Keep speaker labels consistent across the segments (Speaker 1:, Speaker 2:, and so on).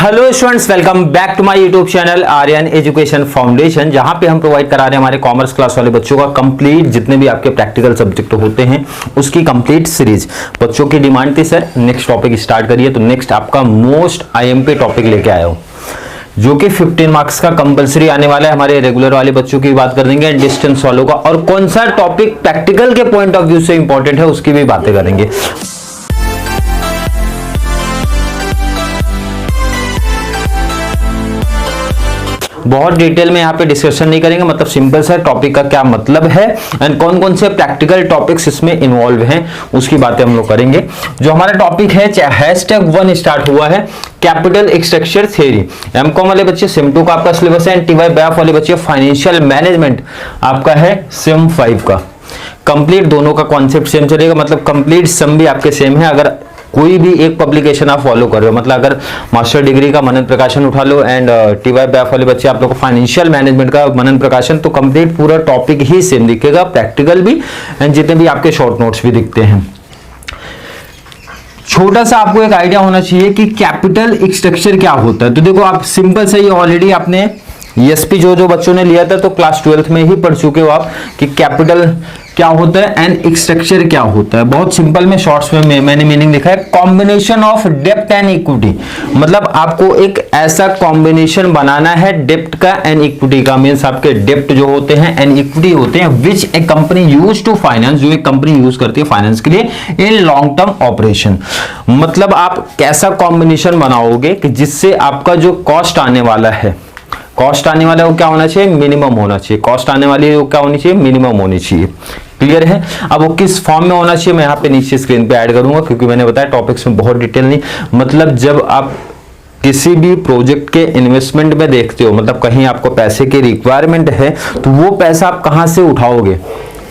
Speaker 1: Hello students, welcome back to my YouTube channel Aryan Education Foundation, जहां पे हम provide करा रहे हैं हमारे कॉमर्स क्लास वाले बच्चों का कंप्लीट जितने भी आपके प्रैक्टिकल सब्जेक्ट होते हैं उसकी कंप्लीट सीरीज। बच्चों की डिमांड थी सर नेक्स्ट टॉपिक स्टार्ट करिए, तो नेक्स्ट आपका मोस्ट आईएमपी टॉपिक लेके आया हूं जो कि 15 मार्क्स का कंपलसरी आने वाला है। हमारे रेगुलर वाले बच्चों की बात कर देंगे, डिस्टेंस वालों का, और कौन सा टॉपिक प्रैक्टिकल के पॉइंट ऑफ व्यू से इंपॉर्टेंट है उसकी भी बातें करेंगे। बहुत डिटेल में यहाँ पे डिस्कशन नहीं करेंगे, मतलब सिंपल सा टॉपिक का क्या मतलब है एंड कौन कौन से प्रैक्टिकल टॉपिक्स इसमें इन्वॉल्व हैं उसकी बातें हम लोग करेंगे। जो हमारा टॉपिक है #1 स्टार्ट हुआ है कैपिटल स्ट्रक्चर थ्योरी। एमकॉम वाले बच्चे सिम 2 का आपका सिलेबस है, टीवाई बैफ वाले बच्चे फाइनेंशियल मैनेजमेंट आपका है सिम 5 का। कंप्लीट दोनों का कॉन्सेप्ट सेम चलेगा, मतलब कंप्लीट सम भी आपके सेम है। अगर कोई भी एक पब्लिकेशन आप फॉलो कर रहे हो, मतलब अगर मास्टर डिग्री का मनन प्रकाशन उठा लो एंड टीवाई बैफ वाले बच्चे आप लोग को फाइनेंशियल मैनेजमेंट का मनन प्रकाशन, तो कंप्लीट पूरा टॉपिक ही सेम दिखेगा, प्रैक्टिकल भी एंड जितने भी आपके शॉर्ट नोट्स भी दिखते हैं। छोटा सा आपको एक आइडिया होना चाहिए कि कैपिटल स्ट्रक्चर क्या होता है। तो देखो आप सिंपल से ही ऑलरेडी आपने एसपी जो बच्चों ने लिया था तो क्लास 12th में ही पढ़ चुके हो आप कि कैपिटल क्या होता है एंड स्ट्रक्चर क्या होता है। बहुत सिंपल में शॉर्ट्स में मैंने मीनिंग लिखा है, combination of depth and equity. मतलब आपको एक ऐसा कॉम्बिनेशन बनाना है डेप्थ का एंड इक्विटी का, मींस आपके डेप्थ जो होते हैं एंड इक्विटी होते हैं विच ए कंपनी यूज टू फाइनेंस, जो एक कंपनी यूज करती है फाइनेंस के लिए इन लॉन्ग टर्म ऑपरेशन। मतलब आप कैसा कॉम्बिनेशन बनाओगे कि जिससे आपका जो कॉस्ट आने वाला है वो क्या होना चाहिए, मिनिमम होना चाहिए। कॉस्ट आने वाली है वो क्या होनी चाहिए, मिनिमम होनी चाहिए। क्लियर है। अब वो किस फॉर्म में होना चाहिए मैं यहाँ पे नीचे स्क्रीन पे ऐड करूंगा, क्योंकि मैंने बताया टॉपिक्स में बहुत डिटेल नहीं। मतलब जब आप किसी भी प्रोजेक्ट के इन्वेस्टमेंट में देखते हो, मतलब कहीं आपको पैसे की रिक्वायरमेंट है, तो वो पैसा आप कहां से उठाओगे,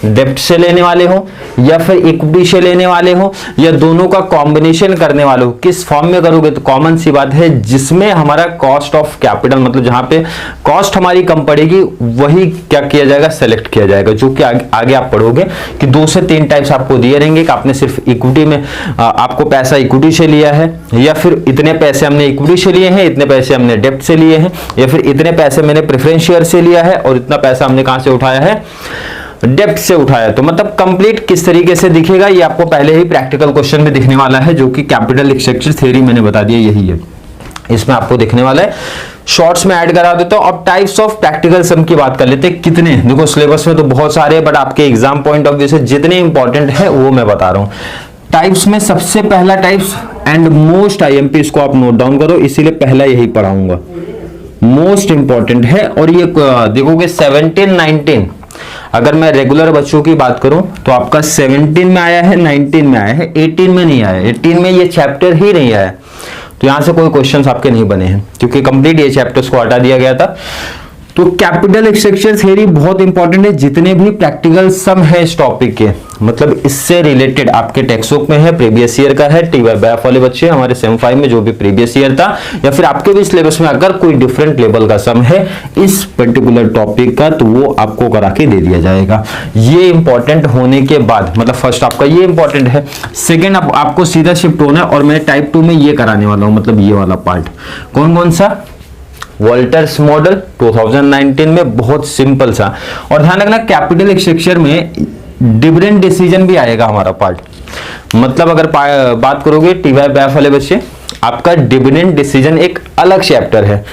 Speaker 1: डेप्ट से लेने वाले हो या फिर इक्विटी से लेने वाले हो या दोनों का कॉम्बिनेशन करने वाले हो, किस फॉर्म में करोगे। तो कॉमन सी बात है जिसमें हमारा कॉस्ट ऑफ कैपिटल, मतलब जहां पे कॉस्ट हमारी कम पड़ेगी वही क्या किया जाएगा, सेलेक्ट किया जाएगा। जो कि आगे आप पढ़ोगे कि 2 से 3 टाइप्स आपको दिए रहेंगे कि आपने सिर्फ इक्विटी में आपको पैसा इक्विटी से लिया है, या फिर इतने पैसे हमने इक्विटी से लिए हैं, इतने पैसे हमने डेप्ट से लिए हैं, या फिर इतने पैसे मैंने प्रेफरेंस शेयर से लिया है और इतना पैसा हमने कहां से उठाया है, डेप्थ से उठाया। तो मतलब कंप्लीट किस तरीके से दिखेगा ये आपको पहले ही प्रैक्टिकल क्वेश्चन में दिखने वाला है, जो कि कैपिटल स्ट्रक्चर थ्योरी मैंने बता दिया यही है, इसमें आपको दिखने वाला है। शॉर्ट्स में ऐड करा देता हूं। अब टाइप्स ऑफ प्रैक्टिकल सम की बात कर लेते हैं। कितने, देखो सिलेबस में तो बहुत सारे हैं, बट आपके एग्जाम पॉइंट ऑफ व्यू से जितने इंपॉर्टेंट है वो मैं बता रहा हूं। टाइप्स में सबसे पहला टाइप्स एंड मोस्ट आईएमपी, इसको आप नोट डाउन करो, इसीलिए पहला यही पढ़ाऊंगा, मोस्ट इंपॉर्टेंट है। और ये देखोगे 17, 19, अगर मैं रेगुलर बच्चों की बात करूं तो आपका 17 में आया है, 19 में आया है, 18 में नहीं आया है। 18 में ये चैप्टर ही नहीं आया, तो यहां से कोई क्वेश्चंस आपके नहीं बने हैं क्योंकि कंप्लीट ये चैप्टर्स को हटा दिया गया था। तो कैपिटल स्ट्रक्चर थ्योरी बहुत इंपॉर्टेंट है। जितने भी प्रैक्टिकल सम है इस टॉपिक के, मतलब इससे रिलेटेड आपके टेक्स्ट बुक में है, प्रीवियस ईयर का है, टीवाई बैफ वाले बच्चे हमारे सेम 5 में जो भी प्रीवियस ईयर था, या फिर आपके भी सिलेबस में अगर कोई डिफरेंट लेवल का सम है इस पर्टिकुलर टॉपिक का, तो वो आपको करा के दे दिया जाएगा। ये इंपॉर्टेंट होने के बाद, मतलब फर्स्ट आपका ये इंपॉर्टेंट है, सेकेंड आपको सीधा शिफ्ट होना है और मैं टाइप 2 में ये कराने वाला हूं, मतलब ये वाला पार्ट कौन सा, वॉल्टर्स मॉडल 2019 में, बहुत सिंपल सा। और ध्यान रखना कैपिटल स्ट्रक्चर में डिविडेंड डिसीजन भी आएगा हमारा पार्ट। मतलब अगर बात करोगे टीवाई बैफ वाले बच्चे, आपका डिविडेंड डिसीजन एक अलग चैप्टर है,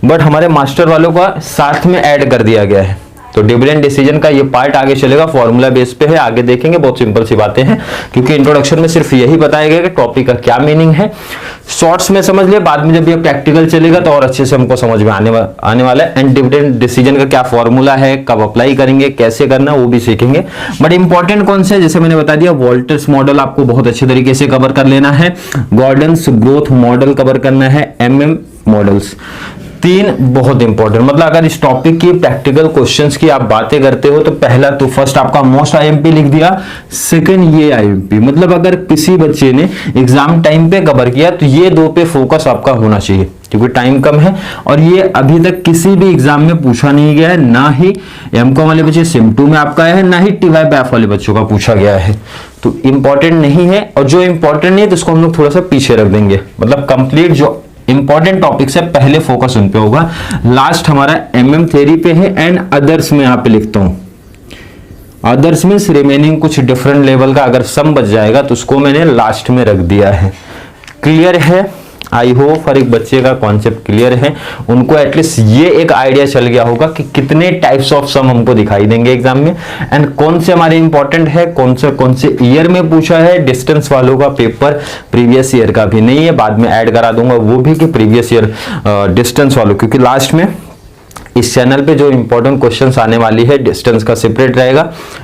Speaker 1: बट हमारे मास्टर वालों का साथ में ऐड कर दिया गया है। तो डिविडेंड डिसीजन का ये पार्ट आगे चलेगा, फॉर्मूला बेस पे है, आगे देखेंगे, बहुत सिंपल सी बातें हैं, क्योंकि इंट्रोडक्शन में सिर्फ यही बताया गया कि टॉपिक का क्या मीनिंग है। शॉर्ट्स में समझ लिया, बाद में जब ये प्रैक्टिकल चलेगा तो और अच्छे से हमको समझ में आने वाला है। एंड डिविडेंड डिसीजन का क्या फॉर्मूला है, कब अप्लाई करेंगे, कैसे करना, वो भी सीखेंगे। बट इंपॉर्टेंट कौन से, जैसे मैंने बता दिया, वॉल्टर्स मॉडल आपको बहुत अच्छे तरीके से कवर कर लेना है, गॉर्डन्स ग्रोथ मॉडल कवर करना है, MM मॉडल्स, 3 बहुत इंपॉर्टेंट। मतलब अगर इस टॉपिक की प्रैक्टिकल क्वेश्चंस की आप बातें करते हो तो पहला तो फर्स्ट आपका मोस्ट आईएमपी लिख दिया, सेकंड ये आईएमपी। मतलब अगर किसी बच्चे ने एग्जाम टाइम पे कवर किया तो ये 2 पे फोकस आपका होना चाहिए, क्योंकि टाइम कम है और ये अभी तक किसी भी एग्जाम में पूछा नहीं गया है, ना ही एमकॉम वाले बच्चे सिम 2 में आपका है, ना ही टीवाई बैफ वाले बच्चों का पूछा गया है। तो इंपॉर्टेंट नहीं है, और जो इंपॉर्टेंट नहीं है तो उसको हम लोग थोड़ा सा पीछे रख देंगे। मतलब कंप्लीट जो इंपॉर्टेंट टॉपिक से पहले फोकस उन पे होगा। लास्ट हमारा एमएम थ्योरी पे है एंड अदर्स में यहाँ पे लिखता हूं, अदर्स मीन्स रिमेनिंग कुछ डिफरेंट लेवल का अगर सम बच जाएगा तो उसको मैंने लास्ट में रख दिया है। क्लियर है? आई होप हर एक बच्चे का कॉन्सेप्ट क्लियर है, उनको एटलीस्ट ये एक आइडिया चल गया होगा कि कितने टाइप्स ऑफ सम हमको दिखाई देंगे एग्जाम में एंड कौन से हमारे इंपॉर्टेंट है, कौन से ईयर में पूछा है। डिस्टेंस वालों का पेपर प्रीवियस ईयर का भी नहीं है, बाद में ऐड करा दूंगा वो भी कि प्रीवियस ईयर डिस्टेंस वालों, क्योंकि लास्ट में इस चैनल पे जो इंपॉर्टेंट क्वेश्चंस आने वाली है डिस्टेंस का सेपरेट रहेगा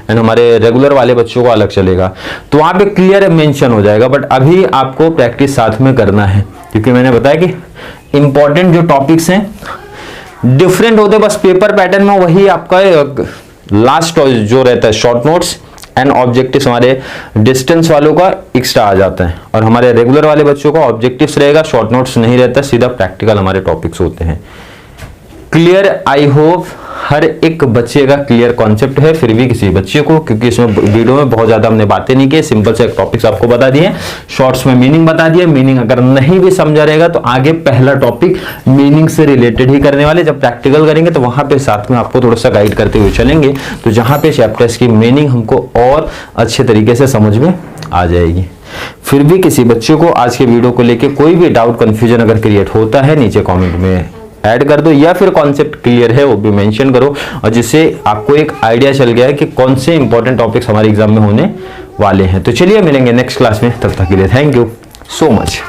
Speaker 1: एंड हमारे रेगुलर वाले बच्चों को अलग चलेगा, तो वहां पे क्लियर मेंशन हो जाएगा। बट अभी आपको प्रैक्टिस साथ में करना है, क्योंकि मैंने बताया कि इंपॉर्टेंट जो टॉपिक्स हैं डिफरेंट होते, बस पेपर पैटर्न में वही आपका लास्ट जो रहता है शॉर्ट नोट्स एंड ऑब्जेक्टिव्स हमारे डिस्टेंस वालों का एक्स्ट्रा आ जाता है, और हमारे रेगुलर वाले बच्चों का ऑब्जेक्टिव्स रहेगा, शॉर्ट नोट्स नहीं रहता, सीधा प्रैक्टिकल हमारे टॉपिक्स होते हैं। क्लियर? आई होप हर एक बच्चे का क्लियर कॉन्सेप्ट है। फिर भी किसी बच्चे को, क्योंकि इसमें वीडियो में बहुत ज्यादा हमने बातें नहीं की, सिंपल से टॉपिक्स आपको बता दिए, शॉर्ट्स में मीनिंग बता दिए, मीनिंग अगर नहीं भी समझा रहेगा तो आगे पहला टॉपिक मीनिंग से रिलेटेड ही करने वाले, जब प्रैक्टिकल करेंगे तो वहां पे साथ में आपको थोड़ा सा गाइड करते हुए चलेंगे, तो जहां पे चैप्टर्स की मीनिंग हमको और अच्छे तरीके से समझ में आ जाएगी। फिर भी किसी बच्चे को आज के वीडियो को लेके कोई भी डाउट कंफ्यूजन अगर क्रिएट होता है, नीचे कमेंट में ऐड कर दो, या फिर कॉन्सेप्ट क्लियर है वो भी मेंशन करो, और जिससे आपको एक आइडिया चल गया है कि कौन से इंपॉर्टेंट टॉपिक्स हमारे एग्जाम में होने वाले हैं। तो चलिए मिलेंगे नेक्स्ट क्लास में, तब तक के लिए थैंक यू सो मच।